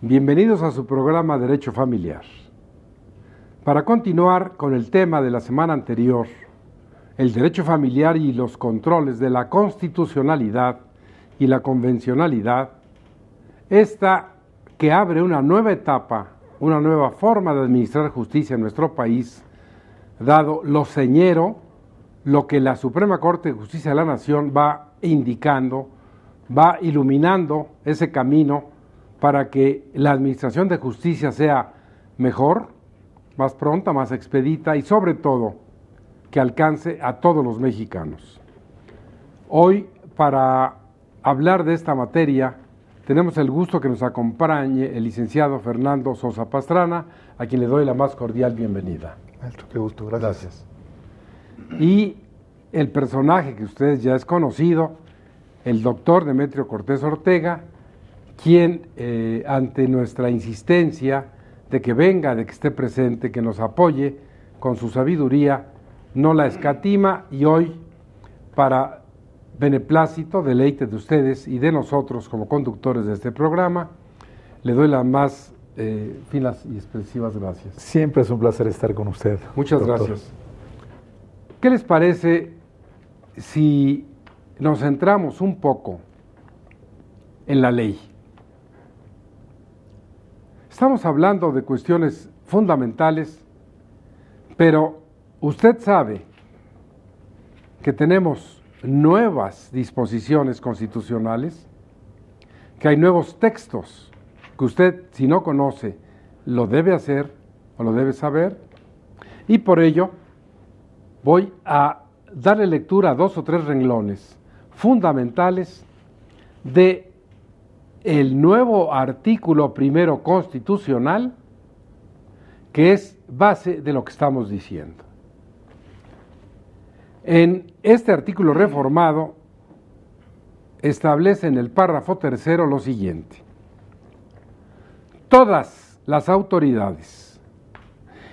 Bienvenidos a su programa Derecho Familiar. Para continuar con el tema de la semana anterior, el derecho familiar y los controles de la constitucionalidad y la convencionalidad, esta que abre una nueva etapa, una nueva forma de administrar justicia en nuestro país, dado lo señero, lo que la Suprema Corte de Justicia de la Nación va indicando, va iluminando ese camino para que la administración de justicia sea mejor, más pronta, más expedita y sobre todo que alcance a todos los mexicanos. Hoy, para hablar de esta materia, tenemos el gusto que nos acompañe el licenciado Fernando Sosa Pastrana, a quien le doy la más cordial bienvenida. Maestro, qué gusto, gracias. Y el personaje que ustedes ya es conocido, el doctor Demetrio Cortés Ortega, quien ante nuestra insistencia de que venga, de que esté presente, que nos apoye con su sabiduría, no la escatima y hoy, para beneplácito, deleite de ustedes y de nosotros como conductores de este programa, le doy las más finas y expresivas gracias. Siempre es un placer estar con usted. Muchas doctor. Gracias. ¿Qué les parece si nos centramos un poco en la ley? Estamos hablando de cuestiones fundamentales, pero usted sabe que tenemos nuevas disposiciones constitucionales, que hay nuevos textos que usted, si no conoce, lo debe hacer o lo debe saber, y por ello voy a darle lectura a 2 o 3 renglones fundamentales de el nuevo artículo primero constitucional, que es base de lo que estamos diciendo. En este artículo reformado establece en el párrafo 3 lo siguiente: todas las autoridades,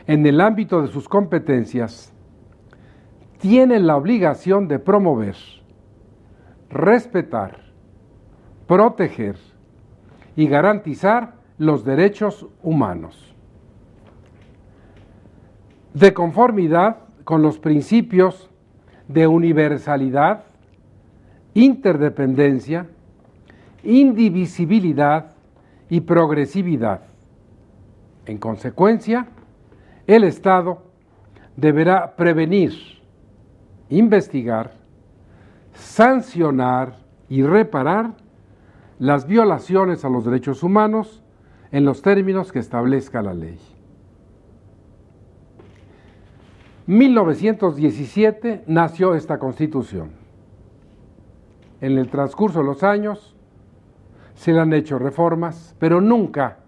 en el ámbito de sus competencias, tienen la obligación de promover, respetar, proteger y garantizar los derechos humanos, de conformidad con los principios de universalidad, interdependencia, indivisibilidad y progresividad. En consecuencia, el Estado deberá prevenir, investigar, sancionar y reparar las violaciones a los derechos humanos en los términos que establezca la ley. 1917 nació esta Constitución. En el transcurso de los años se le han hecho reformas, pero nunca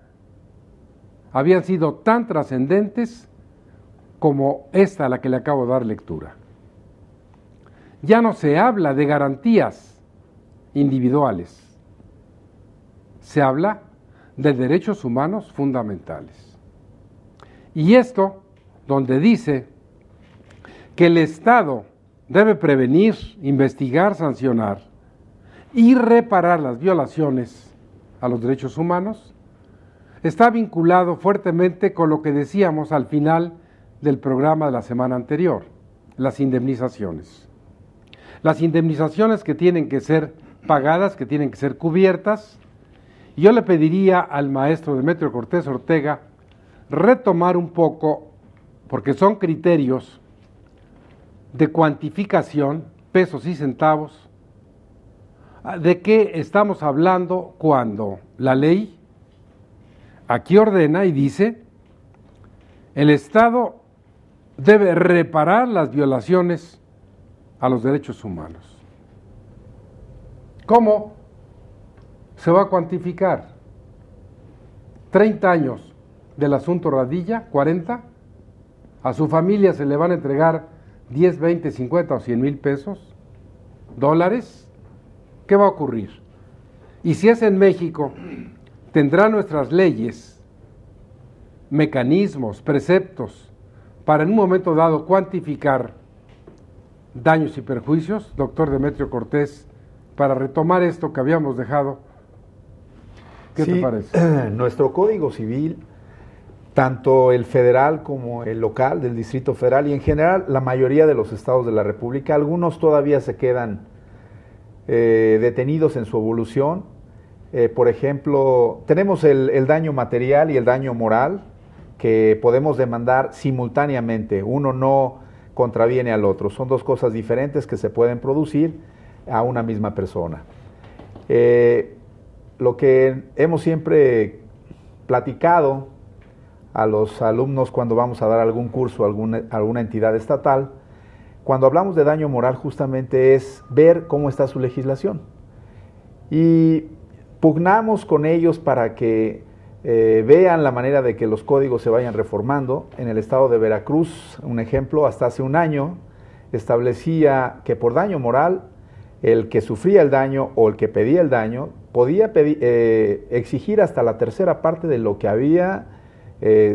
habían sido tan trascendentes como esta a la que le acabo de dar lectura. Ya no se habla de garantías individuales, se habla de derechos humanos fundamentales. Y esto, donde dice que el Estado debe prevenir, investigar, sancionar y reparar las violaciones a los derechos humanos, está vinculado fuertemente con lo que decíamos al final del programa de la semana anterior, las indemnizaciones. Las indemnizaciones que tienen que ser pagadas, que tienen que ser cubiertas. Y yo le pediría al maestro Demetrio Cortés Ortega retomar un poco, porque son criterios de cuantificación, pesos y centavos, de qué estamos hablando cuando la ley aquí ordena y dice: el Estado debe reparar las violaciones a los derechos humanos. ¿Cómo se va a cuantificar? 30 años del asunto Radilla, 40, a su familia se le van a entregar 10, 20, 50 o 100 mil pesos, dólares. ¿Qué va a ocurrir? Y si es en México, tendrá nuestras leyes, mecanismos, preceptos, para en un momento dado cuantificar daños y perjuicios. Doctor Demetrio Cortés, para retomar esto que habíamos dejado, ¿Qué te parece? Nuestro Código Civil, tanto el federal como el local del Distrito Federal y en general la mayoría de los estados de la República, algunos todavía se quedan detenidos en su evolución. Por ejemplo, tenemos el daño material y el daño moral que podemos demandar simultáneamente. Uno no contraviene al otro. Son dos cosas diferentes que se pueden producir a una misma persona. Lo que hemos siempre platicado a los alumnos cuando vamos a dar algún curso a alguna entidad estatal, cuando hablamos de daño moral justamente es ver cómo está su legislación. Y pugnamos con ellos para que vean la manera de que los códigos se vayan reformando. En el estado de Veracruz, un ejemplo, hasta hace un año establecía que por daño moral, el que sufría el daño o el que pedía el daño podía exigir hasta la tercera parte de lo que había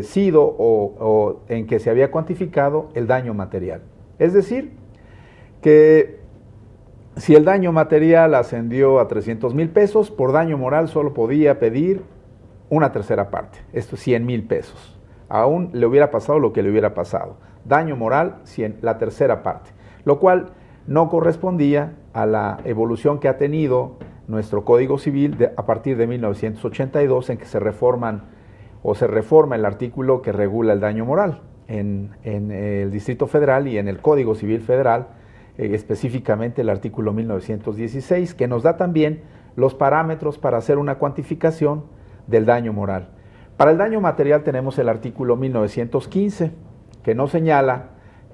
sido o en que se había cuantificado el daño material. Es decir, que si el daño material ascendió a 300,000 pesos, por daño moral solo podía pedir una tercera parte, esto es 100,000 pesos. Aún le hubiera pasado lo que le hubiera pasado. Daño moral, la tercera parte, lo cual no correspondía a la evolución que ha tenido nuestro Código Civil a partir de 1982, en que se reforma el artículo que regula el daño moral en el Distrito Federal y en el Código Civil Federal, específicamente el artículo 1916, que nos da también los parámetros para hacer una cuantificación del daño moral. Para el daño material tenemos el artículo 1915, que nos señala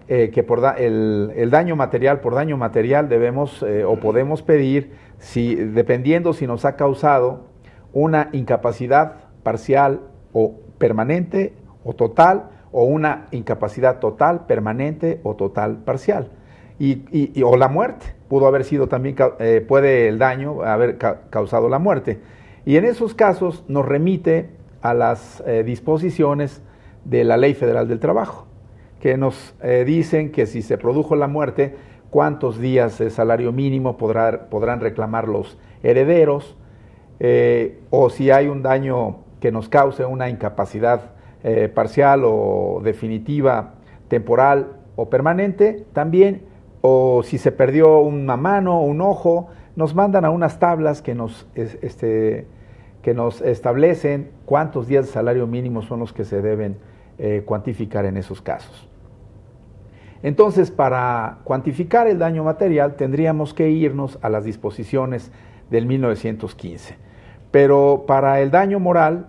que el daño material, por daño material debemos o podemos pedir, dependiendo si nos ha causado una incapacidad parcial o permanente o total, o una incapacidad total, permanente o total parcial. O la muerte, pudo haber sido también, puede el daño haber causado la muerte. Y en esos casos nos remite a las disposiciones de la Ley Federal del Trabajo, que nos dicen que si se produjo la muerte, cuántos días de salario mínimo podrán reclamar los herederos, o si hay un daño que nos cause una incapacidad parcial o definitiva, temporal o permanente, también, o si se perdió una mano o un ojo, nos mandan a unas tablas que nos establecen cuántos días de salario mínimo son los que se deben cuantificar en esos casos. Entonces, para cuantificar el daño material tendríamos que irnos a las disposiciones del 1915. Pero para el daño moral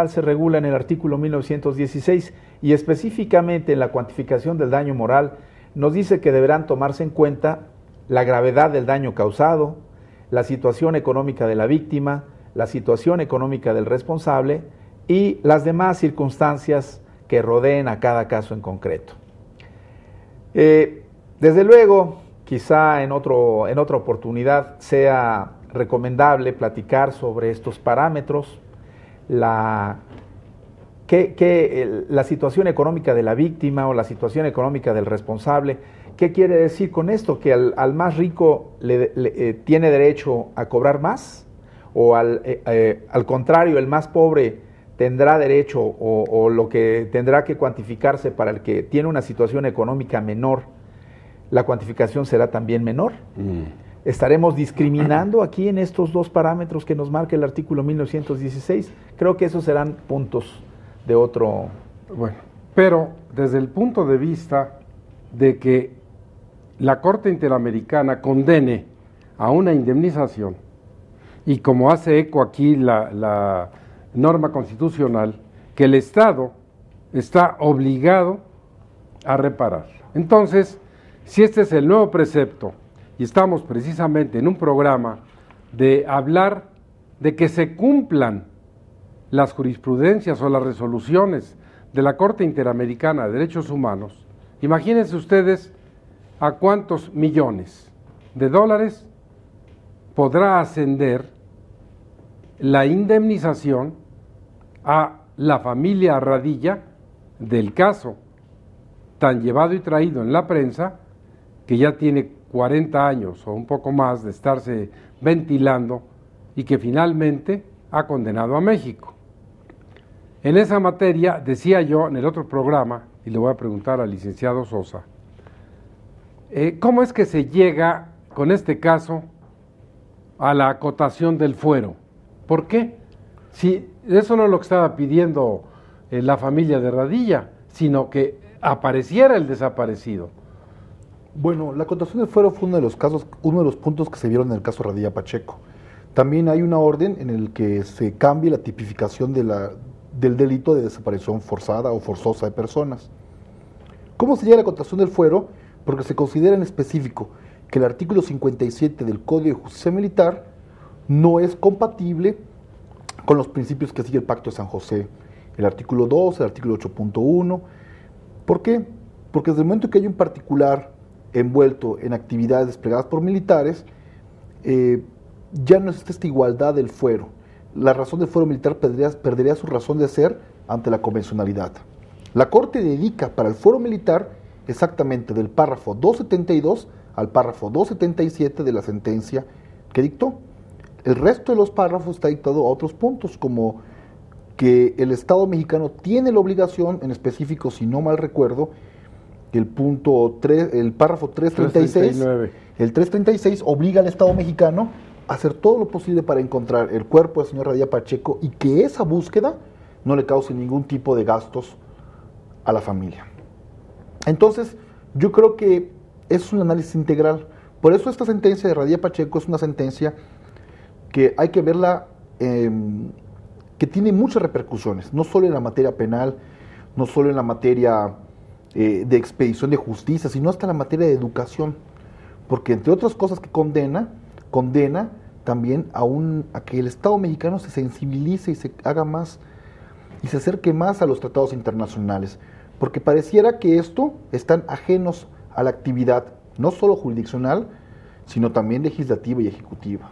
se regula en el artículo 1916 y específicamente en la cuantificación del daño moral nos dice que deberán tomarse en cuenta la gravedad del daño causado, la situación económica de la víctima, la situación económica del responsable y las demás circunstancias que rodeen a cada caso en concreto. Desde luego, quizá en otra oportunidad sea recomendable platicar sobre estos parámetros, la situación económica de la víctima o la situación económica del responsable. ¿Qué quiere decir con esto? ¿Que al más rico tiene derecho a cobrar más? ¿O al contrario, el más pobre tendrá derecho o lo que tendrá que cuantificarse para el que tiene una situación económica menor, la cuantificación será también menor? ¿Estaremos discriminando aquí en estos dos parámetros que nos marca el artículo 1916? Creo que esos serán puntos de otro... Bueno, pero desde el punto de vista de que la Corte Interamericana condene a una indemnización, y como hace eco aquí la norma constitucional, que el Estado está obligado a reparar. Entonces, si este es el nuevo precepto, y estamos precisamente en un programa de hablar de que se cumplan las jurisprudencias o las resoluciones de la Corte Interamericana de Derechos Humanos, imagínense ustedes a cuántos millones de dólares podrá ascender la indemnización a la familia Radilla del caso tan llevado y traído en la prensa, que ya tiene 40 años o un poco más de estarse ventilando y que finalmente ha condenado a México. En esa materia, decía yo en el otro programa, y le voy a preguntar al licenciado Sosa, ¿cómo es que se llega con este caso a la acotación del fuero? ¿Por qué? Si eso no es lo que estaba pidiendo la familia de Radilla, sino que apareciera el desaparecido. Bueno, la acotación del fuero fue uno de los puntos que se vieron en el caso Radilla Pacheco. También hay una orden en el que se cambie la tipificación del delito de desaparición forzada o forzosa de personas. ¿Cómo se llega a la acotación del fuero? Porque se considera en específico que el artículo 57 del Código de Justicia Militar no es compatible con los principios que sigue el Pacto de San José, el artículo 2, el artículo 8.1. ¿Por qué? Porque desde el momento que hay un particular envuelto en actividades desplegadas por militares, ya no existe esta igualdad del fuero. La razón del fuero militar perdería su razón de ser ante la convencionalidad. La Corte dedica para el fuero militar exactamente del párrafo 272 al párrafo 277 de la sentencia que dictó. El resto de los párrafos está dictado a otros puntos, como que el Estado mexicano tiene la obligación, en específico, si no mal recuerdo, el párrafo 336, el 336 obliga al Estado mexicano a hacer todo lo posible para encontrar el cuerpo del señor Radilla Pacheco y que esa búsqueda no le cause ningún tipo de gastos a la familia. Entonces, yo creo que es un análisis integral. Por eso esta sentencia de Radilla Pacheco es una sentencia que hay que verla, que tiene muchas repercusiones, no solo en la materia penal, no solo en la materia de expedición de justicia, sino hasta en la materia de educación, porque entre otras cosas que condena también a que el Estado mexicano se sensibilice y se haga más, y se acerque más a los tratados internacionales, porque pareciera que están ajenos a la actividad, no solo jurisdiccional, sino también legislativa y ejecutiva.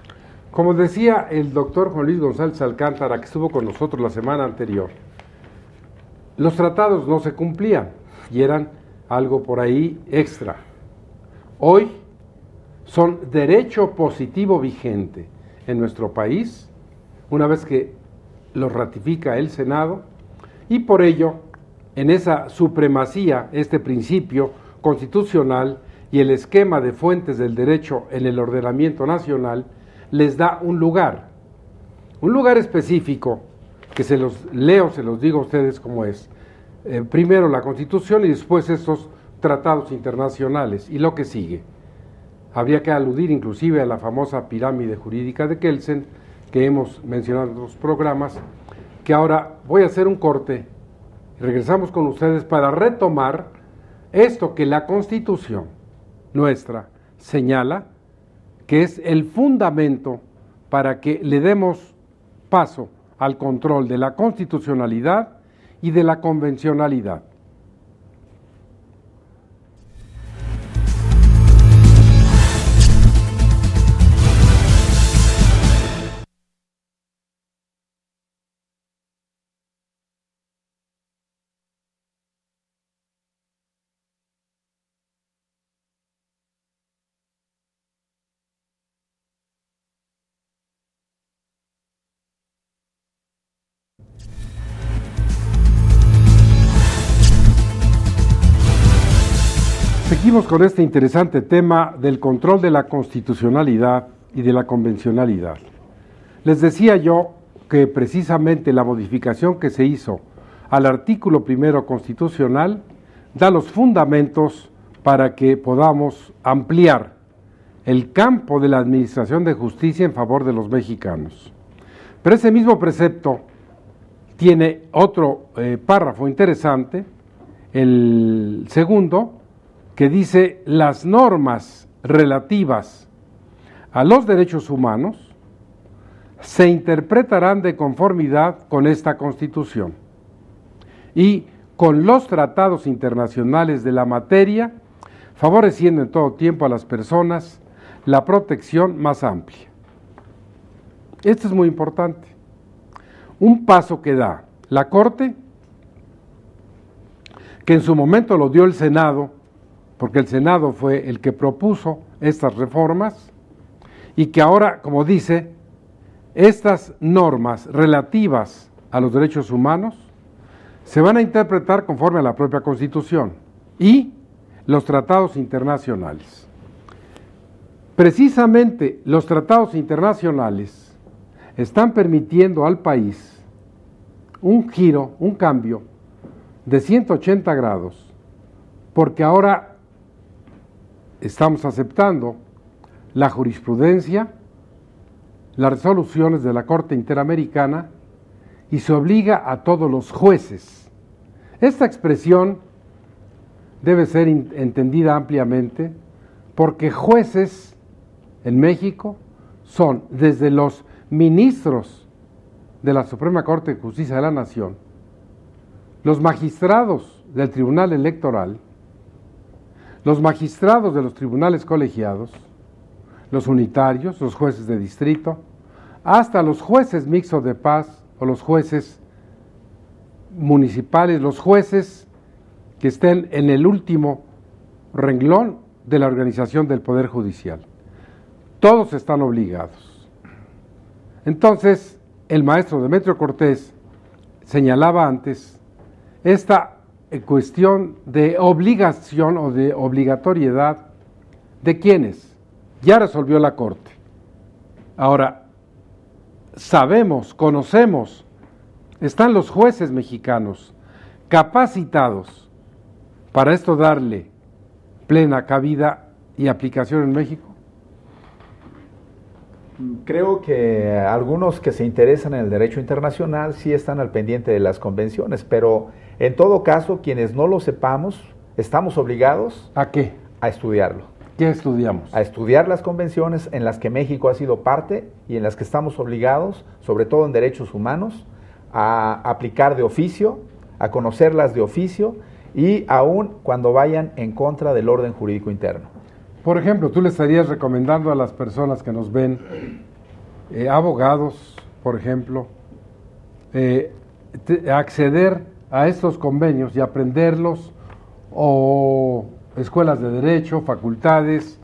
Como decía el doctor Juan Luis González Alcántara, que estuvo con nosotros la semana anterior, los tratados no se cumplían y eran algo por ahí extra. Hoy son derecho positivo vigente en nuestro país, una vez que lo ratifica el Senado, y por ello, en esa supremacía, este principio constitucional y el esquema de fuentes del derecho en el ordenamiento nacional, les da un lugar específico, que se los leo, se los digo a ustedes cómo es. Primero la Constitución y después estos tratados internacionales y lo que sigue. Habría que aludir inclusive a la famosa pirámide jurídica de Kelsen, que hemos mencionado en otros programas, que ahora voy a hacer un corte y regresamos con ustedes para retomar esto que la Constitución nuestra señala, que es el fundamento para que le demos paso al control de la constitucionalidad y de la convencionalidad. Seguimos con este interesante tema del control de la constitucionalidad y de la convencionalidad. Les decía yo que precisamente la modificación que se hizo al artículo primero constitucional da los fundamentos para que podamos ampliar el campo de la administración de justicia en favor de los mexicanos. Pero ese mismo precepto tiene otro párrafo interesante, el segundo, que dice: las normas relativas a los derechos humanos se interpretarán de conformidad con esta Constitución y con los tratados internacionales de la materia, favoreciendo en todo tiempo a las personas la protección más amplia. Esto es muy importante. Un paso que da la Corte, que en su momento lo dio el Senado, porque el Senado fue el que propuso estas reformas, y que ahora, como dice, estas normas relativas a los derechos humanos se van a interpretar conforme a la propia Constitución y los tratados internacionales. Precisamente los tratados internacionales están permitiendo al país un giro, un cambio de 180 grados, porque ahora estamos aceptando la jurisprudencia, las resoluciones de la Corte Interamericana y se obliga a todos los jueces. Esta expresión debe ser entendida ampliamente porque jueces en México son desde los ministros de la Suprema Corte de Justicia de la Nación, los magistrados del Tribunal Electoral, los magistrados de los tribunales colegiados, los unitarios, los jueces de distrito, hasta los jueces mixtos de paz o los jueces municipales, los jueces que estén en el último renglón de la organización del Poder Judicial. Todos están obligados. Entonces, el maestro Demetrio Cortés señalaba antes esta cuestión de obligación o de obligatoriedad de quienes ya resolvió la Corte. Ahora, sabemos, conocemos, están los jueces mexicanos capacitados para esto darle plena cabida y aplicación en México. Creo que algunos que se interesan en el derecho internacional sí están al pendiente de las convenciones, pero en todo caso, quienes no lo sepamos, estamos obligados ¿A qué? a estudiarlo. ¿Qué estudiamos? A estudiar las convenciones en las que México ha sido parte y en las que estamos obligados, sobre todo en derechos humanos, a aplicar de oficio, a conocerlas de oficio y aún cuando vayan en contra del orden jurídico interno. Por ejemplo, tú le estarías recomendando a las personas que nos ven, abogados, por ejemplo, acceder a estos convenios y aprenderlos, o escuelas de derecho, facultades,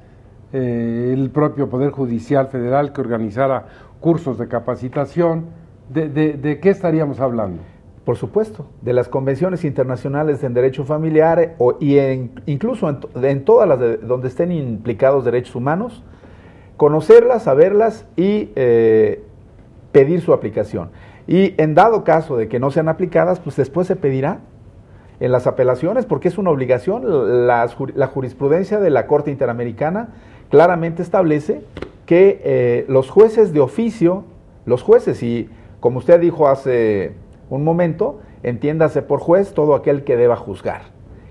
el propio Poder Judicial Federal que organizara cursos de capacitación. ¿De qué estaríamos hablando? Por supuesto, de las convenciones internacionales en derecho familiar incluso en todas las donde estén implicados derechos humanos, conocerlas, saberlas y pedir su aplicación. Y en dado caso de que no sean aplicadas, pues después se pedirá en las apelaciones, porque es una obligación. La jurisprudencia de la Corte Interamericana claramente establece que los jueces de oficio, los jueces, y como usted dijo hace un momento, entiéndase por juez todo aquel que deba juzgar,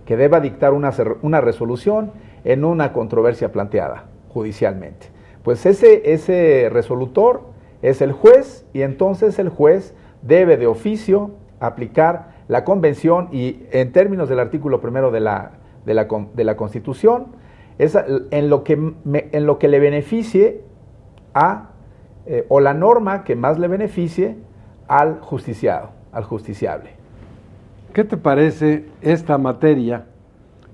que deba dictar una resolución en una controversia planteada judicialmente. Pues ese resolutor es el juez, y entonces el juez debe de oficio aplicar la convención, y en términos del artículo primero de la Constitución, en lo que le beneficie o la norma que más le beneficie al justiciado, al justiciable. ¿Qué te parece esta materia?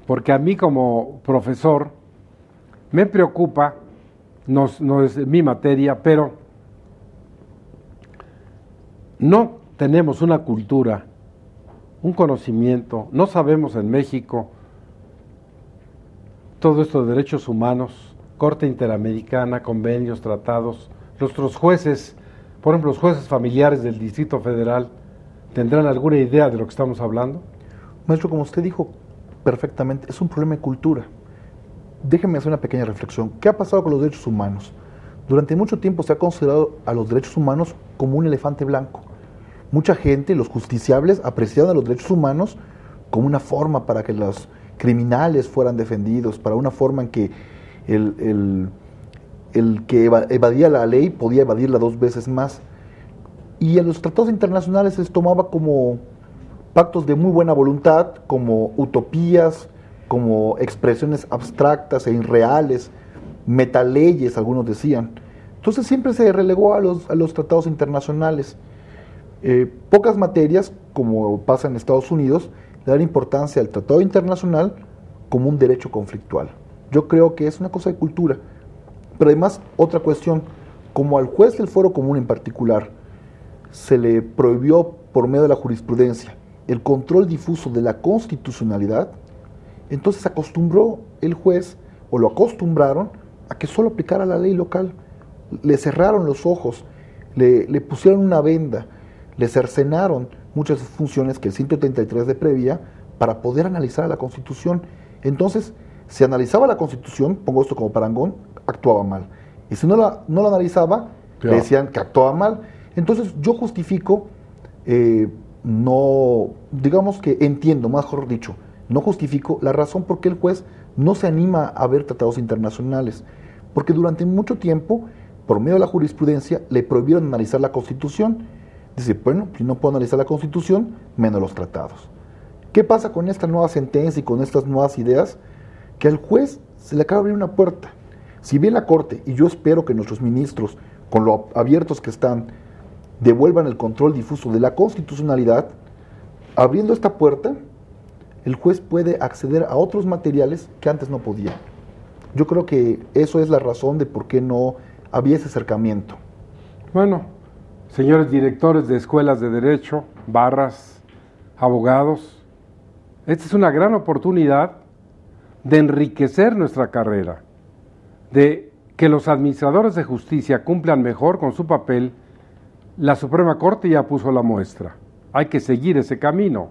Porque a mí como profesor me preocupa, no es mi materia, pero no tenemos una cultura, un conocimiento, no sabemos en México todo esto de derechos humanos, Corte Interamericana, convenios, tratados. Nuestros jueces, por ejemplo, los jueces familiares del Distrito Federal, ¿tendrán alguna idea de lo que estamos hablando? Maestro, como usted dijo perfectamente, es un problema de cultura. Déjeme hacer una pequeña reflexión. ¿Qué ha pasado con los derechos humanos? Durante mucho tiempo se ha considerado a los derechos humanos como un elefante blanco. Mucha gente, los justiciables, apreciaban a los derechos humanos como una forma para que los criminales fueran defendidos, para una forma en que el que evadía la ley podía evadirla 2 veces más. Y en los tratados internacionales se les tomaba como pactos de muy buena voluntad, como utopías, como expresiones abstractas e irreales, metaleyes, algunos decían. Entonces siempre se relegó a los tratados internacionales. Pocas materias, como pasa en Estados Unidos, le dan importancia al tratado internacional como un derecho conflictual. Yo creo que es una cosa de cultura. Pero además, otra cuestión, como al juez del fuero común en particular se le prohibió por medio de la jurisprudencia el control difuso de la constitucionalidad, entonces acostumbró el juez, o lo acostumbraron, a que solo aplicara la ley local. Le cerraron los ojos, le pusieron una venda, le cercenaron muchas funciones que el 133 le prevía para poder analizar la Constitución. Entonces, si analizaba la Constitución, pongo esto como parangón, actuaba mal. Y si no la analizaba, le decían que actuaba mal. Entonces, yo justifico, digamos que entiendo, mejor dicho, no justifico la razón por qué el juez no se anima a ver tratados internacionales. Porque durante mucho tiempo, por medio de la jurisprudencia, le prohibieron analizar la Constitución. Dice, bueno, si no puedo analizar la Constitución, menos los tratados. ¿Qué pasa con esta nueva sentencia y con estas nuevas ideas? Que al juez se le acaba de abrir una puerta. Si bien la Corte, y yo espero que nuestros ministros, con lo abiertos que están, devuelvan el control difuso de la constitucionalidad, abriendo esta puerta, el juez puede acceder a otros materiales que antes no podía. Yo creo que eso es la razón de por qué no había ese acercamiento. Bueno, señores directores de escuelas de derecho, barras, abogados, esta es una gran oportunidad de enriquecer nuestra carrera, de que los administradores de justicia cumplan mejor con su papel. La Suprema Corte ya puso la muestra. Hay que seguir ese camino,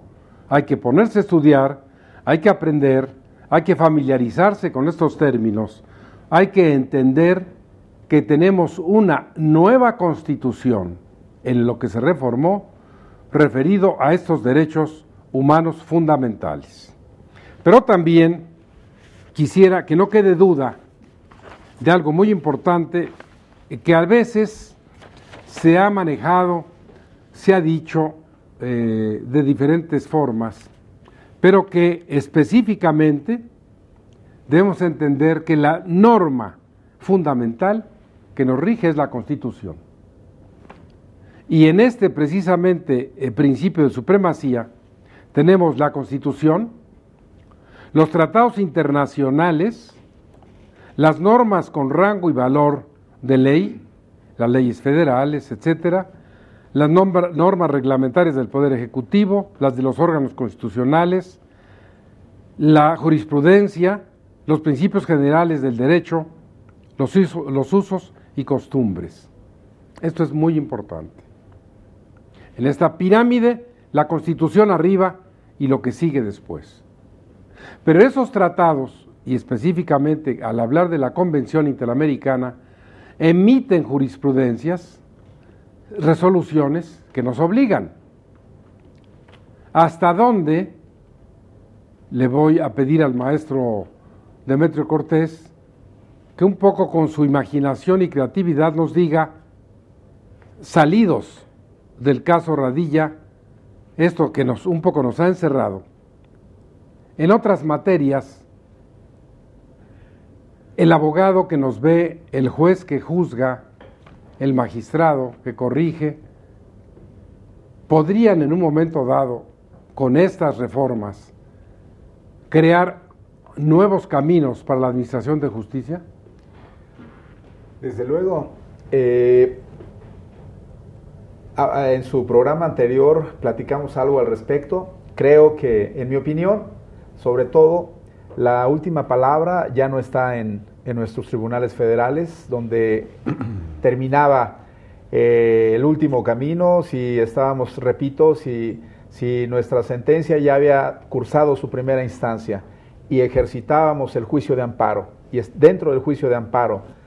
hay que ponerse a estudiar, hay que aprender, hay que familiarizarse con estos términos, hay que entender que tenemos una nueva Constitución en lo que se reformó referido a estos derechos humanos fundamentales. Pero también quisiera que no quede duda de algo muy importante que a veces se ha manejado, se ha dicho de diferentes formas, pero que específicamente debemos entender que la norma fundamental que nos rige es la Constitución. Y en este precisamente principio de supremacía tenemos la Constitución, los tratados internacionales, las normas con rango y valor de ley, las leyes federales, etcétera, las normas reglamentarias del Poder Ejecutivo, las de los órganos constitucionales, la jurisprudencia, los principios generales del derecho, los usos y costumbres. Esto es muy importante. En esta pirámide, la Constitución arriba y lo que sigue después. Pero esos tratados, y específicamente al hablar de la Convención Interamericana, emiten jurisprudencias, resoluciones que nos obligan. ¿Hasta dónde le voy a pedir al maestro Demetrio Cortés que un poco con su imaginación y creatividad nos diga, salidos del caso Radilla, esto que un poco nos ha encerrado, en otras materias, el abogado que nos ve, el juez que juzga, el magistrado que corrige, podrían en un momento dado, con estas reformas, crear nuevos caminos para la administración de justicia? Desde luego. En su programa anterior platicamos algo al respecto. Creo que, en mi opinión, sobre todo, la última palabra ya no está en nuestros tribunales federales, donde terminaba el último camino, si estábamos, repito, si nuestra sentencia ya había cursado su primera instancia y ejercitábamos el juicio de amparo, y dentro del juicio de amparo,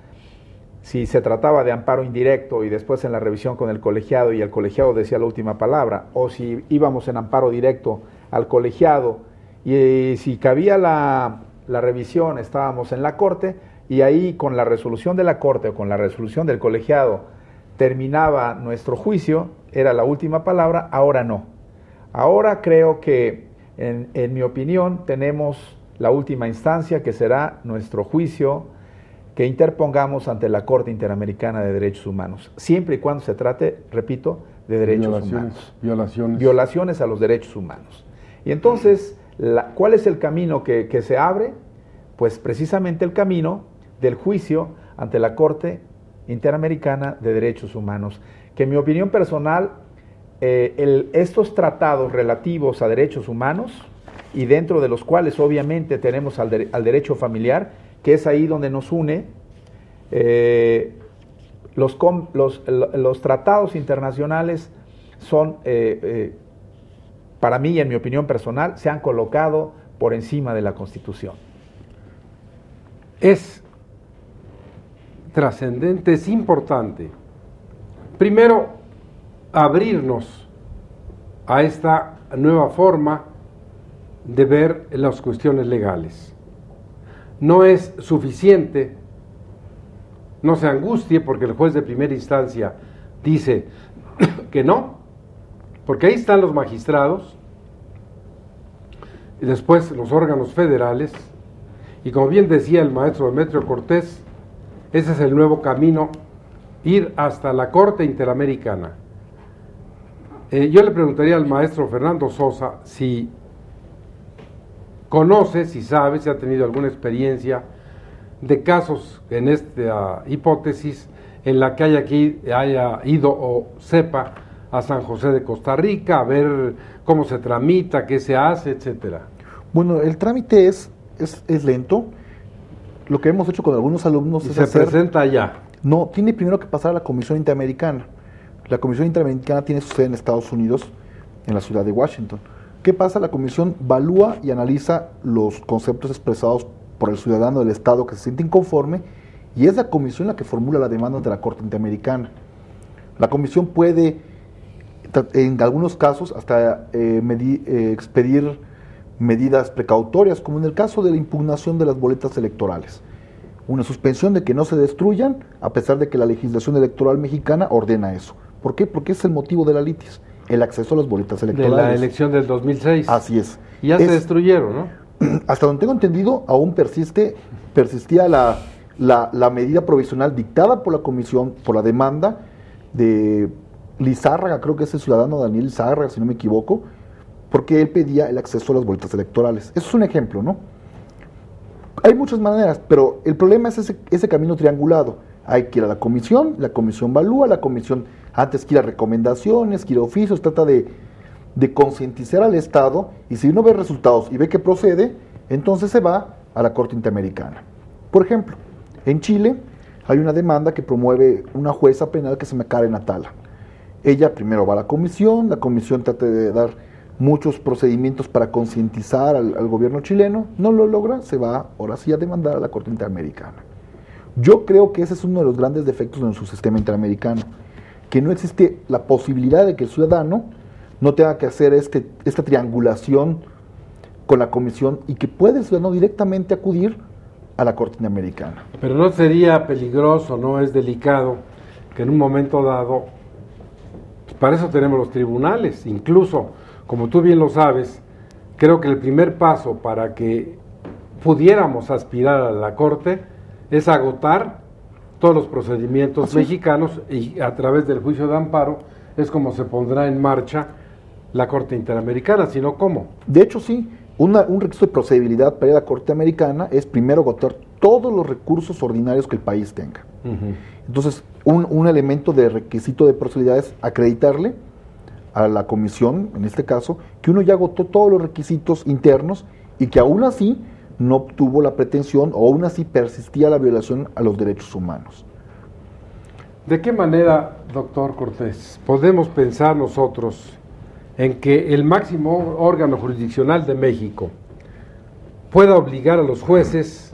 si se trataba de amparo indirecto y después en la revisión con el colegiado y el colegiado decía la última palabra, o si íbamos en amparo directo al colegiado y si cabía la revisión estábamos en la corte y ahí con la resolución de la corte o con la resolución del colegiado terminaba nuestro juicio, era la última palabra. Ahora no. Ahora creo que en mi opinión tenemos la última instancia que será nuestro juicio que interpongamos ante la Corte Interamericana de Derechos Humanos, siempre y cuando se trate, repito, de derechos humanos. Violaciones a los derechos humanos. Y entonces, ¿cuál es el camino que se abre? Pues precisamente el camino del juicio ante la Corte Interamericana de Derechos Humanos, que en mi opinión personal, estos tratados relativos a derechos humanos, y dentro de los cuales obviamente tenemos al derecho familiar, que es ahí donde nos une, los tratados internacionales son, para mí y en mi opinión personal, se han colocado por encima de la Constitución. Es trascendente, es importante. Primero, abrirnos a esta nueva forma de ver las cuestiones legales. No es suficiente, no se angustie porque el juez de primera instancia dice que no, porque ahí están los magistrados y después los órganos federales, y como bien decía el maestro Demetrio Cortés, ese es el nuevo camino, ir hasta la Corte Interamericana. Yo le preguntaría al maestro Fernando Sosa si conoce, si sabe, si ha tenido alguna experiencia de casos en esta hipótesis en la que haya ido o sepa a San José de Costa Rica a ver cómo se tramita, qué se hace, etcétera. Bueno, el trámite es lento. Lo que hemos hecho con algunos alumnos y es se presenta allá. No, tiene primero que pasar a la Comisión Interamericana. La Comisión Interamericana tiene su sede en Estados Unidos, en la ciudad de Washington. ¿Qué pasa? La Comisión valúa y analiza los conceptos expresados por el ciudadano del Estado que se siente inconforme, y es la Comisión la que formula la demanda ante la Corte Interamericana. La Comisión puede, en algunos casos, hasta expedir medidas precautorias, como en el caso de la impugnación de las boletas electorales. Una suspensión de que no se destruyan, a pesar de que la legislación electoral mexicana ordena eso. ¿Por qué? Porque es el motivo de la litis, el acceso a las boletas electorales. De la elección del 2006. Así es. Y ya se destruyeron, ¿no? Hasta donde tengo entendido, aún persistía la medida provisional dictada por la comisión, por la demanda de Lizárraga, creo que es el ciudadano Daniel Lizárraga, si no me equivoco, porque él pedía el acceso a las boletas electorales. Eso es un ejemplo, ¿no? Hay muchas maneras, pero el problema es ese camino triangulado. Hay que ir a la comisión valúa, la comisión antes quiere recomendaciones, quiere oficios, trata de concientizar al Estado, y si uno ve resultados y ve que procede, entonces se va a la Corte Interamericana. Por ejemplo, en Chile hay una demanda que promueve una jueza penal que se llama Karen Atala. Ella primero va a la comisión trata de dar muchos procedimientos para concientizar al gobierno chileno, no lo logra, se va ahora sí a demandar a la Corte Interamericana. Yo creo que ese es uno de los grandes defectos de nuestro sistema interamericano, que no existe la posibilidad de que el ciudadano no tenga que hacer esta triangulación con la comisión, y que puede el ciudadano directamente acudir a la Corte Interamericana. Pero no sería peligroso, no es delicado que en un momento dado, pues para eso tenemos los tribunales, incluso, como tú bien lo sabes, creo que el primer paso para que pudiéramos aspirar a la Corte es agotar todos los procedimientos mexicanos, y a través del juicio de amparo es como se pondrá en marcha la Corte Interamericana, si no, ¿cómo? De hecho, sí, un requisito de procedibilidad para ir a la Corte Americana es primero agotar todos los recursos ordinarios que el país tenga. Entonces, un elemento de requisito de procedibilidad es acreditarle a la comisión, en este caso, que uno ya agotó todos los requisitos internos y que aún así no obtuvo la pretensión, o aún así persistía la violación a los derechos humanos. ¿De qué manera, doctor Cortés, podemos pensar nosotros en que el máximo órgano jurisdiccional de México pueda obligar a los jueces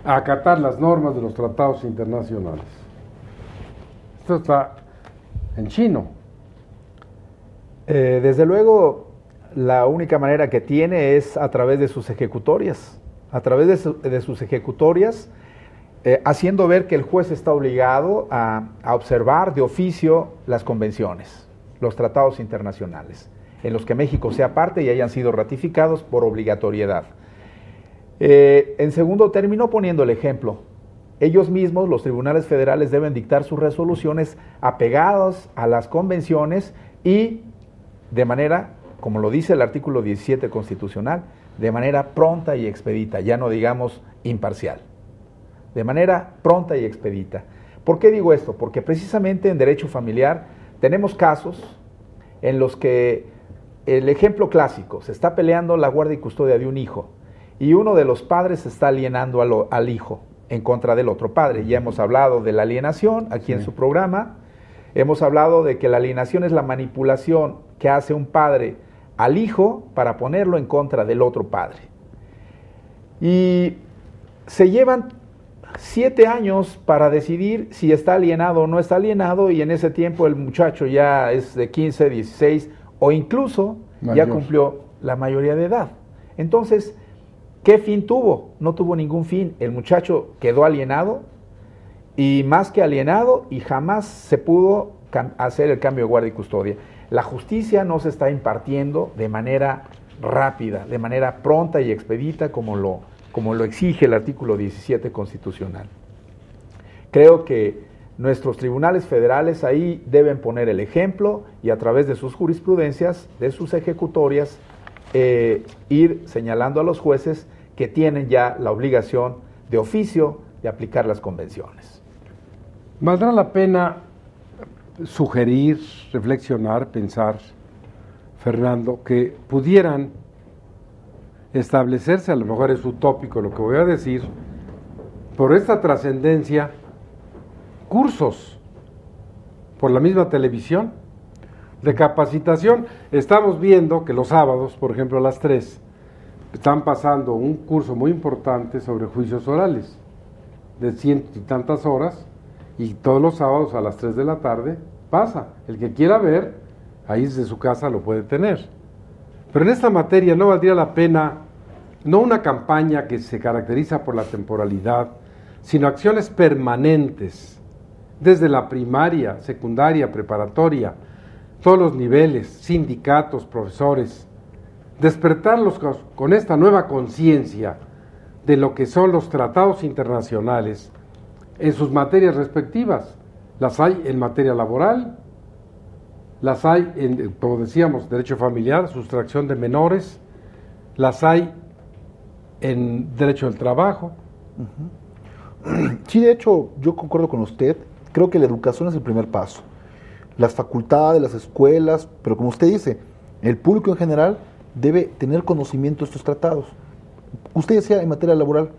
a acatar las normas de los tratados internacionales? Esto está en chino. Desde luego, la única manera que tiene es a través de sus ejecutorias, haciendo ver que el juez está obligado a observar de oficio las convenciones, los tratados internacionales, en los que México sea parte y hayan sido ratificados por obligatoriedad. En segundo término, poniendo el ejemplo, ellos mismos, los tribunales federales, deben dictar sus resoluciones apegadas a las convenciones y de manera, como lo dice el artículo 17 constitucional, de manera pronta y expedita, ya no digamos imparcial, de manera pronta y expedita. ¿Por qué digo esto? Porque precisamente en derecho familiar tenemos casos en los que el ejemplo clásico, se está peleando la guardia y custodia de un hijo y uno de los padres está alienando al hijo en contra del otro padre. Ya hemos hablado de la alienación aquí en su programa, hemos hablado de que la alienación es la manipulación que hace un padre al hijo para ponerlo en contra del otro padre. Y se llevan 7 años para decidir si está alienado o no está alienado, y en ese tiempo el muchacho ya es de 15, 16 o incluso ya cumplió la mayoría de edad. Entonces, ¿qué fin tuvo? No tuvo ningún fin. El muchacho quedó alienado, y más que alienado, y jamás se pudo hacer el cambio de guardia y custodia. La justicia no se está impartiendo de manera rápida, de manera pronta y expedita como lo exige el artículo 17 constitucional. Creo que nuestros tribunales federales ahí deben poner el ejemplo y a través de sus jurisprudencias, de sus ejecutorias, ir señalando a los jueces que tienen ya la obligación de oficio de aplicar las convenciones. ¿Valdrá la pena sugerir, reflexionar, pensar, Fernando, que pudieran establecerse, a lo mejor es utópico lo que voy a decir, por esta trascendencia, cursos por la misma televisión de capacitación? Estamos viendo que los sábados, por ejemplo a las 3, están pasando un curso muy importante sobre juicios orales de 100 y tantas horas, y todos los sábados a las 3 de la tarde pasa. El que quiera ver, ahí desde su casa lo puede tener. Pero en esta materia no valdría la pena, no una campaña que se caracteriza por la temporalidad, sino acciones permanentes, desde la primaria, secundaria, preparatoria, todos los niveles, sindicatos, profesores, despertarlos con esta nueva conciencia de lo que son los tratados internacionales en sus materias respectivas. Las hay en materia laboral, las hay en, como decíamos, derecho familiar, sustracción de menores, las hay en derecho del trabajo. Sí, de hecho, yo concuerdo con usted. Creo que la educación es el primer paso. Las facultades, las escuelas, pero como usted dice, el público en general debe tener conocimiento de estos tratados. Usted decía en materia laboral,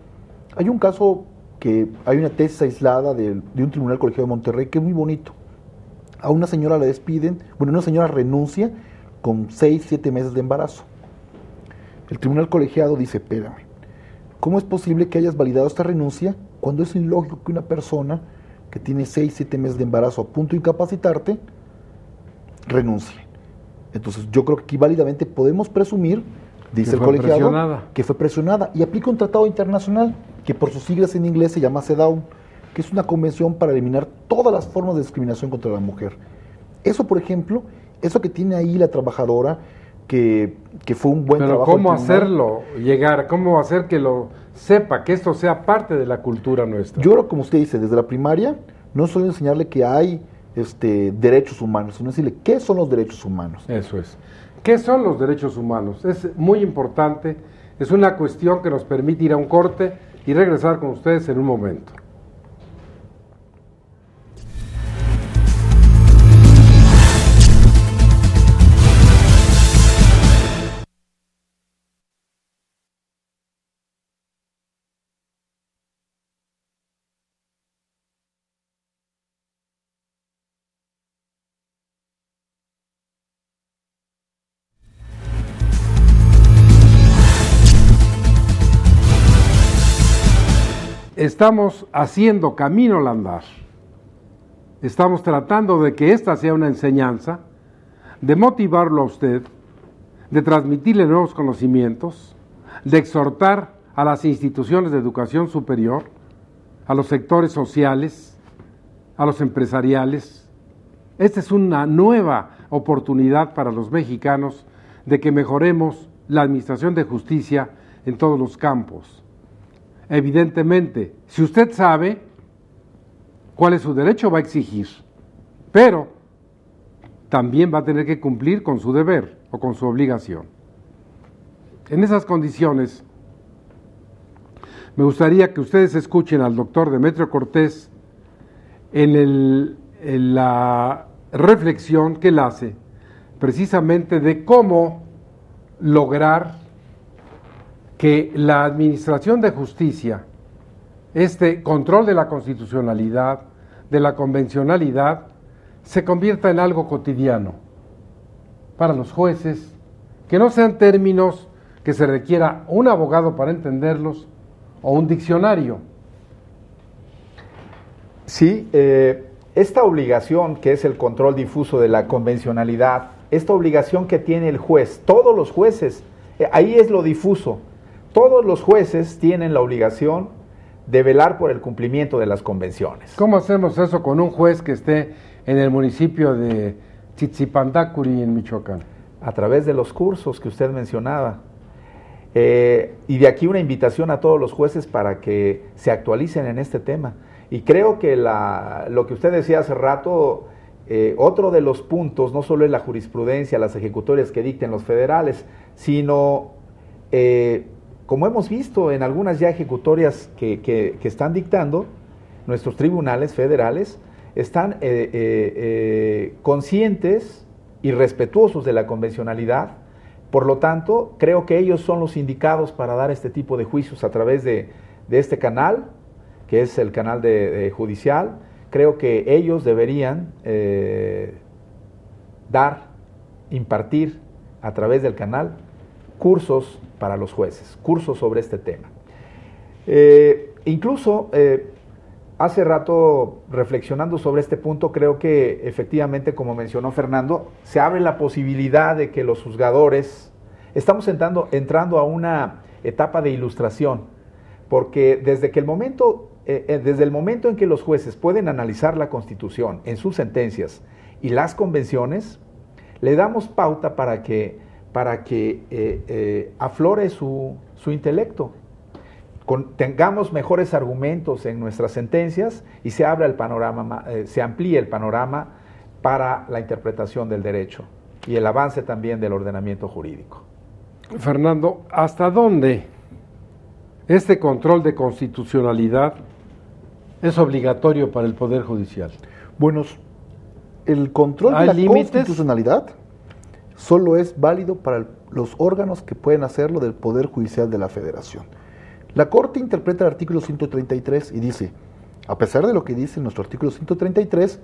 hay un caso que hay una tesis aislada de un tribunal colegiado de Monterrey que es muy bonito. A una señora la despiden, bueno, una señora renuncia con 6, 7 meses de embarazo. El tribunal colegiado dice, espérame, ¿cómo es posible que hayas validado esta renuncia cuando es ilógico que una persona que tiene 6, 7 meses de embarazo a punto de incapacitarte renuncie? Entonces yo creo que aquí válidamente podemos presumir, dice el colegiado, que fue presionada, y aplica un tratado internacional que por sus siglas en inglés se llama CEDAW, que es una convención para eliminar todas las formas de discriminación contra la mujer. Eso, por ejemplo, eso que tiene ahí la trabajadora, que fue un buen trabajo. Pero ¿cómo hacerlo llegar? ¿Cómo hacer que lo sepa, que esto sea parte de la cultura nuestra? Yo creo, como usted dice, desde la primaria, no solo enseñarle que hay derechos humanos, sino decirle qué son los derechos humanos. Eso es. ¿Qué son los derechos humanos? Es muy importante, es una cuestión que nos permite ir a un corte y regresar con ustedes en un momento. Estamos haciendo camino al andar. Estamos tratando de que esta sea una enseñanza, de motivarlo a usted, de transmitirle nuevos conocimientos, de exhortar a las instituciones de educación superior, a los sectores sociales, a los empresariales. Esta es una nueva oportunidad para los mexicanos de que mejoremos la administración de justicia en todos los campos. Evidentemente, si usted sabe cuál es su derecho, va a exigir, pero también va a tener que cumplir con su deber o con su obligación. En esas condiciones, me gustaría que ustedes escuchen al doctor Demetrio Cortés en la reflexión que él hace precisamente de cómo lograr que la administración de justicia, este control de la constitucionalidad, de la convencionalidad, se convierta en algo cotidiano para los jueces, que no sean términos que se requiera un abogado para entenderlos o un diccionario. Sí, esta obligación que es el control difuso de la convencionalidad, esta obligación que tiene el juez, todos los jueces, ahí es lo difuso, todos los jueces tienen la obligación de velar por el cumplimiento de las convenciones. ¿Cómo hacemos eso con un juez que esté en el municipio de Tzitzipantacuri, en Michoacán? A través de los cursos que usted mencionaba. Y de aquí una invitación a todos los jueces para que se actualicen en este tema. Y creo que lo que usted decía hace rato, otro de los puntos, no solo es la jurisprudencia, las ejecutorias que dicten los federales, sino, como hemos visto en algunas ya ejecutorias que están dictando, nuestros tribunales federales están conscientes y respetuosos de la convencionalidad. Por lo tanto, creo que ellos son los indicados para dar este tipo de juicios a través de este canal, que es el canal judicial. Creo que ellos deberían impartir a través del canal cursos para los jueces, cursos sobre este tema. Incluso, hace rato, reflexionando sobre este punto, creo que efectivamente, como mencionó Fernando, se abre la posibilidad de que los juzgadores, estamos entrando a una etapa de ilustración, porque desde el momento en que los jueces pueden analizar la Constitución en sus sentencias y las convenciones, le damos pauta para que aflore su intelecto, tengamos mejores argumentos en nuestras sentencias y se abra el panorama, se amplíe el panorama para la interpretación del derecho y el avance también del ordenamiento jurídico. Fernando, ¿hasta dónde este control de constitucionalidad es obligatorio para el Poder Judicial? Bueno, el control de la constitucionalidad solo es válido para los órganos que pueden hacerlo del Poder Judicial de la Federación. La Corte interpreta el artículo 133 y dice, a pesar de lo que dice nuestro artículo 133,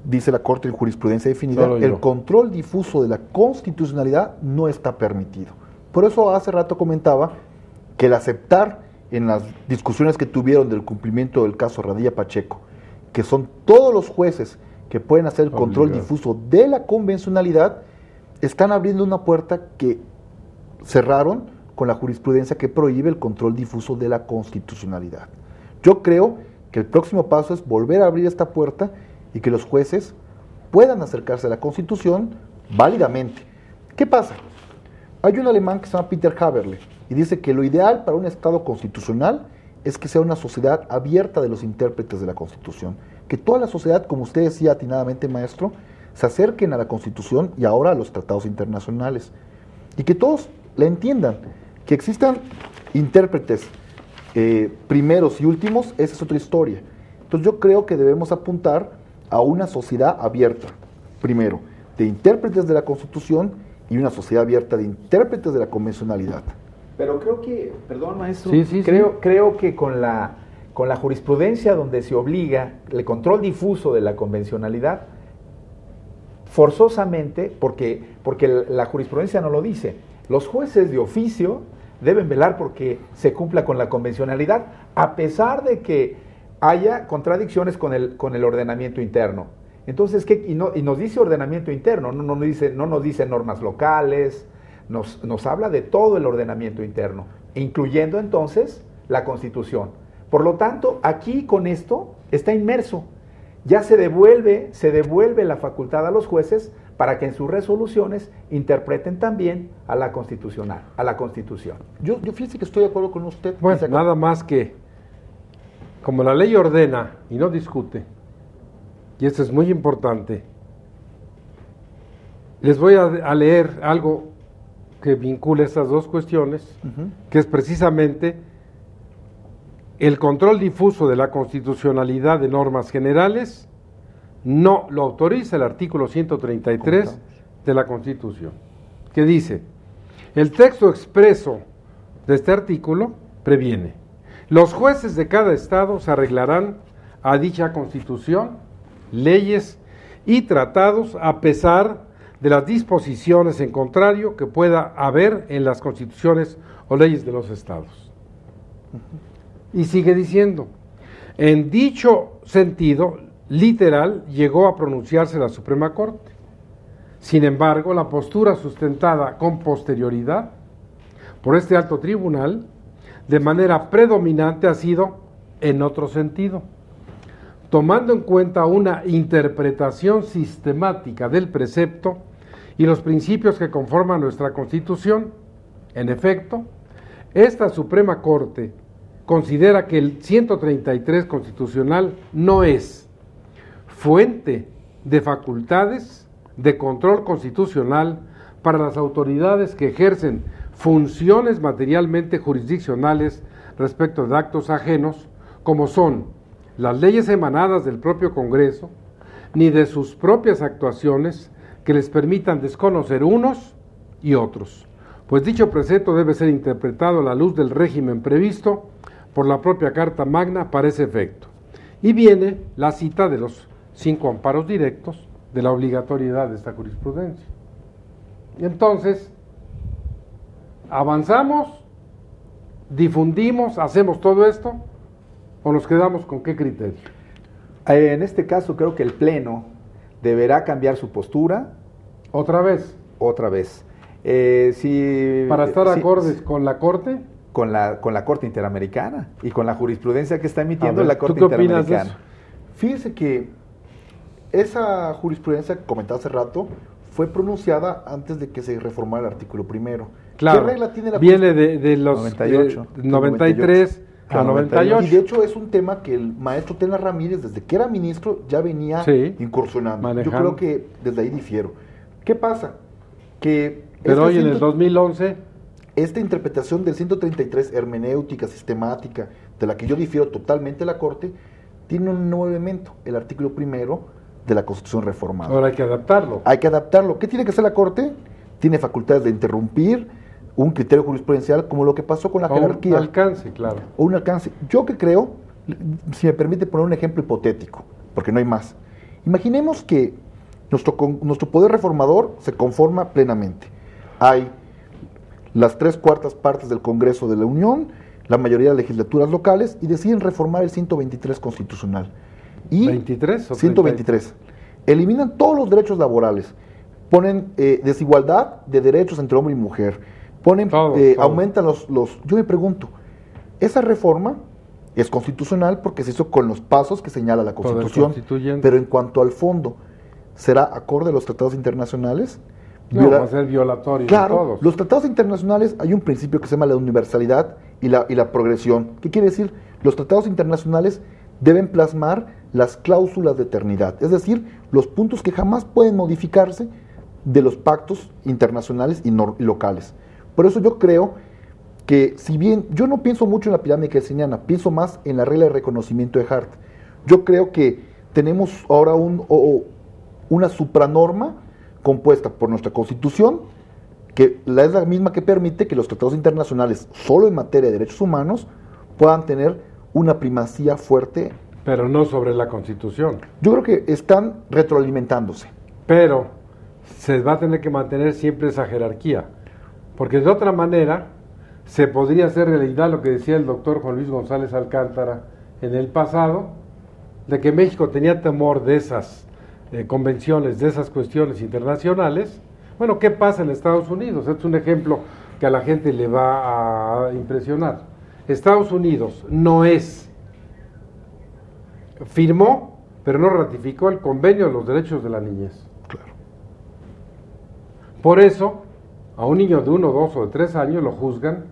dice la Corte en jurisprudencia definida, el control difuso de la constitucionalidad no está permitido. Por eso hace rato comentaba que el aceptar en las discusiones que tuvieron del cumplimiento del caso Radilla Pacheco, que son todos los jueces que pueden hacer el control difuso de la convencionalidad, están abriendo una puerta que cerraron con la jurisprudencia que prohíbe el control difuso de la constitucionalidad. Yo creo que el próximo paso es volver a abrir esta puerta y que los jueces puedan acercarse a la Constitución válidamente. ¿Qué pasa? Hay un alemán que se llama Peter Haberle y dice que lo ideal para un Estado constitucional es que sea una sociedad abierta de los intérpretes de la Constitución. Que toda la sociedad, como usted decía atinadamente, maestro, se acerquen a la Constitución y ahora a los tratados internacionales. Y que todos la entiendan. Que existan intérpretes primeros y últimos, esa es otra historia. Entonces yo creo que debemos apuntar a una sociedad abierta, primero, de intérpretes de la Constitución y una sociedad abierta de intérpretes de la convencionalidad. Pero creo que, perdón maestro, sí. creo que con la jurisprudencia donde se obliga el control difuso de la convencionalidad, forzosamente, porque la jurisprudencia no lo dice, los jueces de oficio deben velar porque se cumpla con la convencionalidad, a pesar de que haya contradicciones con el ordenamiento interno. Entonces, y nos dice ordenamiento interno, no nos dice normas locales, nos habla de todo el ordenamiento interno, incluyendo entonces la Constitución. Por lo tanto, aquí con esto está inmerso. Ya se devuelve la facultad a los jueces para que en sus resoluciones interpreten también a la Constitución. Yo fíjese que estoy de acuerdo con usted. Bueno, nada más que, como la ley ordena y no discute, y esto es muy importante, les voy a leer algo que vincula estas dos cuestiones, que es precisamente el control difuso de la constitucionalidad de normas generales no lo autoriza el artículo 133 de la Constitución, que dice: el texto expreso de este artículo previene: los jueces de cada estado se arreglarán a dicha Constitución, leyes y tratados a pesar de las disposiciones en contrario que pueda haber en las constituciones o leyes de los estados. Y sigue diciendo: en dicho sentido literal llegó a pronunciarse la Suprema Corte. Sin embargo, la postura sustentada con posterioridad por este alto tribunal de manera predominante ha sido en otro sentido, tomando en cuenta una interpretación sistemática del precepto y los principios que conforman nuestra Constitución. En efecto, esta Suprema Corte considera que el 133 constitucional no es fuente de facultades de control constitucional para las autoridades que ejercen funciones materialmente jurisdiccionales respecto de actos ajenos, como son las leyes emanadas del propio Congreso, ni de sus propias actuaciones que les permitan desconocer unos y otros, pues dicho precepto debe ser interpretado a la luz del régimen previsto por la propia Carta Magna para ese efecto. Y viene la cita de los 5 amparos directos de la obligatoriedad de esta jurisprudencia. Y entonces, ¿avanzamos, difundimos, hacemos todo esto o nos quedamos con qué criterio? En este caso creo que el Pleno deberá cambiar su postura. ¿Otra vez? Otra vez. ¿Para estar acordes con la Corte? Con la Corte Interamericana y con la jurisprudencia que está emitiendo la Corte ¿tú qué opinas Interamericana. de eso? Fíjese que esa jurisprudencia que comentaba hace rato fue pronunciada antes de que se reformara el artículo primero. Claro, ¿Qué regla tiene la viene de los 98, 93 a 98. Y de hecho es un tema que el maestro Tena Ramírez, desde que era ministro, ya venía incursionando. Manejando. Yo creo que desde ahí difiero. ¿Qué pasa? Que pero hoy en el 2011... esta interpretación del 133 hermenéutica, sistemática, de la que yo difiero totalmente de la Corte, tiene un nuevo elemento, el artículo primero de la Constitución reformada. Ahora hay que adaptarlo. Hay que adaptarlo. ¿Qué tiene que hacer la Corte? Tiene facultades de interrumpir un criterio jurisprudencial como lo que pasó con la jerarquía. Un alcance, claro. O un alcance. Yo que creo, si me permite poner un ejemplo hipotético, porque no hay más. Imaginemos que nuestro poder reformador se conforma plenamente. Hay las 3/4 partes del Congreso de la Unión, la mayoría de legislaturas locales, y deciden reformar el 123 constitucional. Y ¿23 o 123. Eliminan todos los derechos laborales, ponen desigualdad de derechos entre hombre y mujer, ponen, todo. aumentan los... Yo me pregunto, ¿esa reforma es constitucional porque se hizo con los pasos que señala la Constitución? Pero en cuanto al fondo, ¿será acorde a los tratados internacionales? No, va a ser violatorio. Claro, de todos. los tratados internacionales hay un principio que se llama la universalidad y la progresión. ¿Qué quiere decir? Los tratados internacionales deben plasmar las cláusulas de eternidad, es decir, los puntos que jamás pueden modificarse de los pactos internacionales y locales. Por eso yo creo que, si bien yo no pienso mucho en la pirámide kelseniana, pienso más en la regla de reconocimiento de Hart. Yo creo que tenemos ahora una supranorma compuesta por nuestra Constitución, que es la misma que permite que los tratados internacionales, solo en materia de derechos humanos, puedan tener una primacía fuerte. Pero no sobre la Constitución. Yo creo que están retroalimentándose. Pero se va a tener que mantener siempre esa jerarquía, porque de otra manera se podría hacer realidad lo que decía el doctor Juan Luis González Alcántara en el pasado, de que México tenía temor de esas convenciones, de esas cuestiones internacionales. Bueno, ¿qué pasa en Estados Unidos? Este es un ejemplo que a la gente le va a impresionar. Estados Unidos firmó, pero no ratificó el Convenio de los Derechos de la Niñez. Claro. Por eso, a un niño de 1, 2 o de 3 años lo juzgan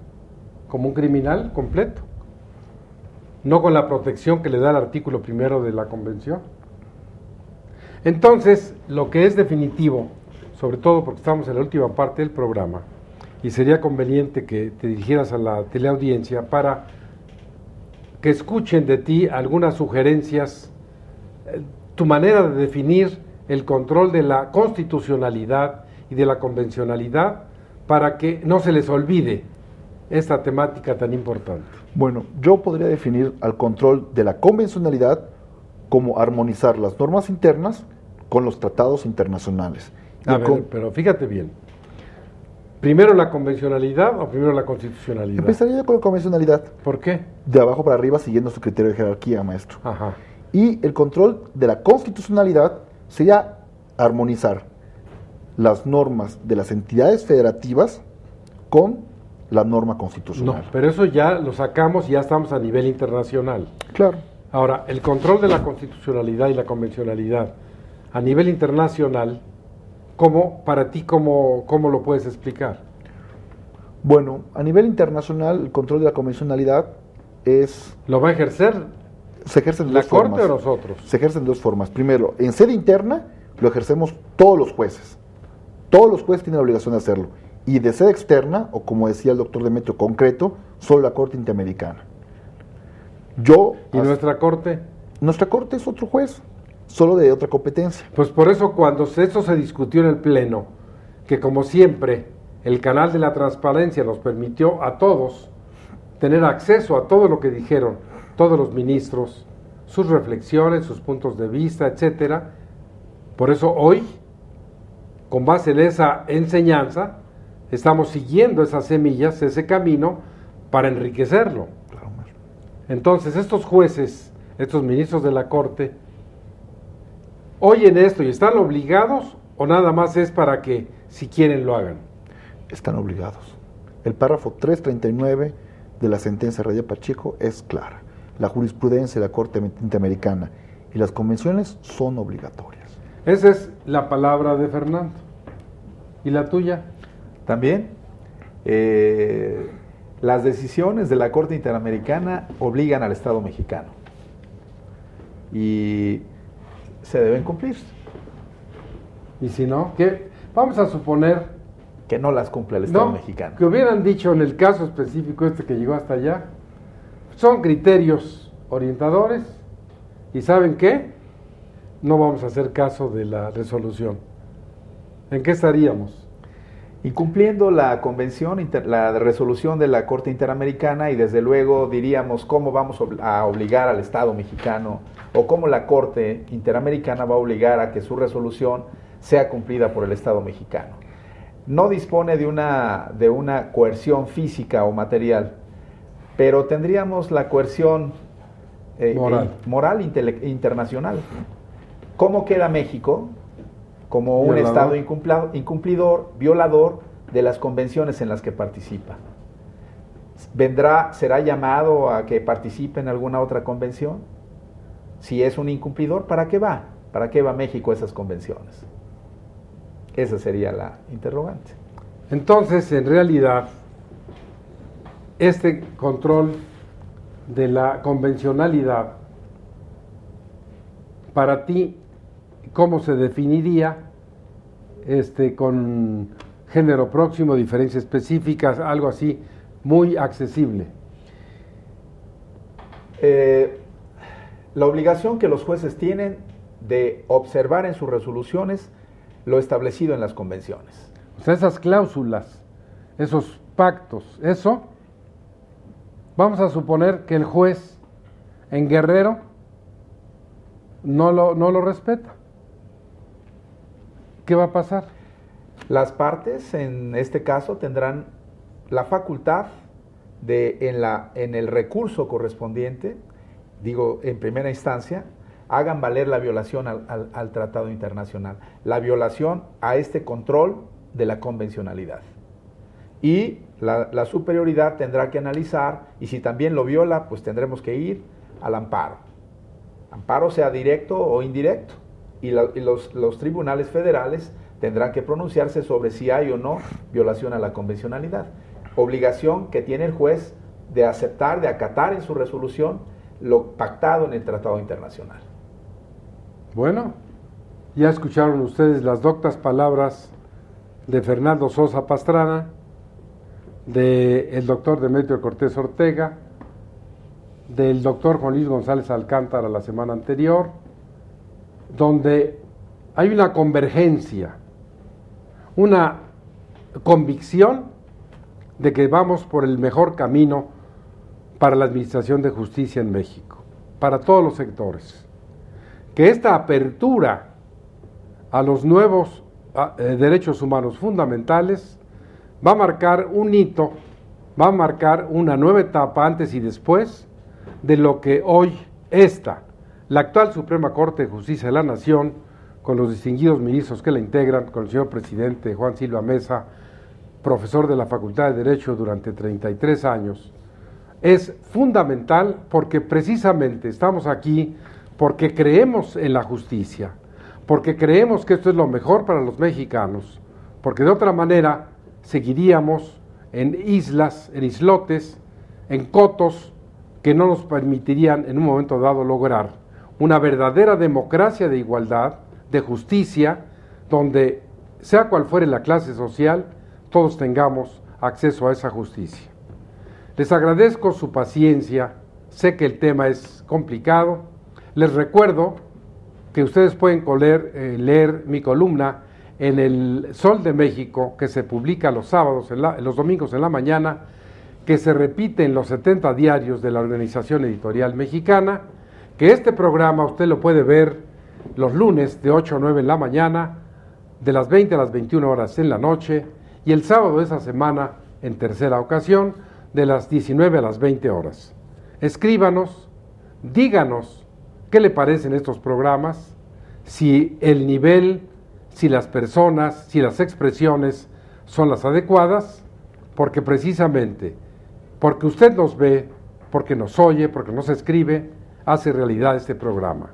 como un criminal completo, no con la protección que le da el artículo primero de la Convención. Entonces, lo que es definitivo, sobre todo porque estamos en la última parte del programa, y sería conveniente que te dirigieras a la teleaudiencia para que escuchen de ti algunas sugerencias, tu manera de definir el control de la constitucionalidad y de la convencionalidad para que no se les olvide esta temática tan importante. Bueno, yo podría definir al control de la convencionalidad como armonizar las normas internas con los tratados internacionales. Pero fíjate bien, ¿primero la convencionalidad o primero la constitucionalidad? Empezaría con la convencionalidad. ¿Por qué? De abajo para arriba, siguiendo su criterio de jerarquía, maestro. Ajá. Y el control de la constitucionalidad sería armonizar las normas de las entidades federativas con la norma constitucional. No, pero eso ya lo sacamos y ya estamos a nivel internacional. Claro. Ahora, el control de la constitucionalidad y la convencionalidad a nivel internacional, para ti, ¿cómo lo puedes explicar? Bueno, a nivel internacional, el control de la convencionalidad ¿Lo va a ejercer se ejerce en la dos Corte formas. o nosotros? Se ejerce en dos formas. Primero, en sede interna lo ejercemos todos los jueces. Todos los jueces tienen la obligación de hacerlo. Y de sede externa, o como decía el doctor Demetrio, concreto, solo la Corte Interamericana. ¿Y nuestra Corte? Nuestra Corte es otro juez, solo de otra competencia. Pues por eso cuando eso se discutió en el Pleno, que como siempre el canal de la transparencia nos permitió a todos tener acceso a todo lo que dijeron todos los ministros, sus reflexiones, sus puntos de vista, etcétera. Por eso hoy, con base en esa enseñanza, estamos siguiendo esas semillas, ese camino, para enriquecerlo. Entonces, estos jueces, estos ministros de la Corte, oyen esto y están obligados, o nada más es para que, si quieren, lo hagan. Están obligados. El párrafo 339 de la sentencia Radilla Pacheco es clara. La jurisprudencia de la Corte Interamericana y las convenciones son obligatorias. Esa es la palabra de Fernando. ¿Y la tuya? También, las decisiones de la Corte Interamericana obligan al Estado mexicano y se deben cumplir. ¿Y si no? ¿Qué? Vamos a suponer que no las cumple el Estado mexicano. Que hubieran dicho en el caso específico que llegó hasta allá, son criterios orientadores y ¿saben qué? No vamos a hacer caso de la resolución. ¿En qué estaríamos? Incumpliendo la convención, la resolución de la Corte Interamericana, y desde luego diríamos cómo vamos a obligar al Estado mexicano o cómo la Corte Interamericana va a obligar a que su resolución sea cumplida por el Estado mexicano. No dispone de una coerción física o material, pero tendríamos la coerción moral internacional. ¿Cómo queda México? Como un Estado incumplidor, violador de las convenciones en las que participa. ¿Será llamado a que participe en alguna otra convención? Si es un incumplidor, ¿para qué va? ¿Para qué va México a esas convenciones? Esa sería la interrogante. Entonces, en realidad, este control de la convencionalidad, para ti, ¿cómo se definiría con género próximo, diferencias específicas, algo así muy accesible? La obligación que los jueces tienen de observar en sus resoluciones lo establecido en las convenciones. O sea, esas cláusulas, esos pactos, eso, vamos a suponer que el juez en Guerrero no lo respeta. ¿Qué va a pasar? Las partes, en este caso, tendrán la facultad de, en el recurso correspondiente, digo, en primera instancia, hagan valer la violación al tratado internacional, la violación a este control de la convencionalidad. Y la superioridad tendrá que analizar, y si también lo viola, pues tendremos que ir al amparo. Amparo sea directo o indirecto. Y los tribunales federales tendrán que pronunciarse sobre si hay o no violación a la convencionalidad. Obligación que tiene el juez de aceptar, de acatar en su resolución lo pactado en el tratado internacional. Bueno, ya escucharon ustedes las doctas palabras de Fernando Sosa Pastrana, del doctor Demetrio Cortés Ortega, del doctor Juan Luis González Alcántara la semana anterior, donde hay una convergencia, una convicción de que vamos por el mejor camino para la administración de justicia en México, para todos los sectores. Que esta apertura a los nuevos derechos humanos fundamentales va a marcar un hito, va a marcar una nueva etapa antes y después de lo que hoy la actual Suprema Corte de Justicia de la Nación, con los distinguidos ministros que la integran, con el señor presidente Juan Silva Mesa, profesor de la Facultad de Derecho durante 33 años, es fundamental porque precisamente estamos aquí porque creemos en la justicia, porque creemos que esto es lo mejor para los mexicanos, porque de otra manera seguiríamos en islas, en islotes, en cotos que no nos permitirían en un momento dado lograr una verdadera democracia de igualdad, de justicia, donde sea cual fuere la clase social, todos tengamos acceso a esa justicia. Les agradezco su paciencia, sé que el tema es complicado. Les recuerdo que ustedes pueden leer mi columna en el Sol de México, que se publica los sábados, los domingos en la mañana, que se repite en los 70 diarios de la Organización Editorial Mexicana, que este programa usted lo puede ver los lunes de 8 a 9 en la mañana, de las 20 a las 21 horas en la noche, y el sábado de esa semana, en tercera ocasión, de las 19 a las 20 horas. Escríbanos, díganos qué le parecen estos programas, si el nivel, si las personas, si las expresiones son las adecuadas, porque precisamente, porque usted nos ve, porque nos oye, porque nos escribe, hace realidad este programa.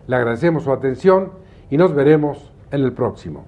Le agradecemos su atención y nos veremos en el próximo.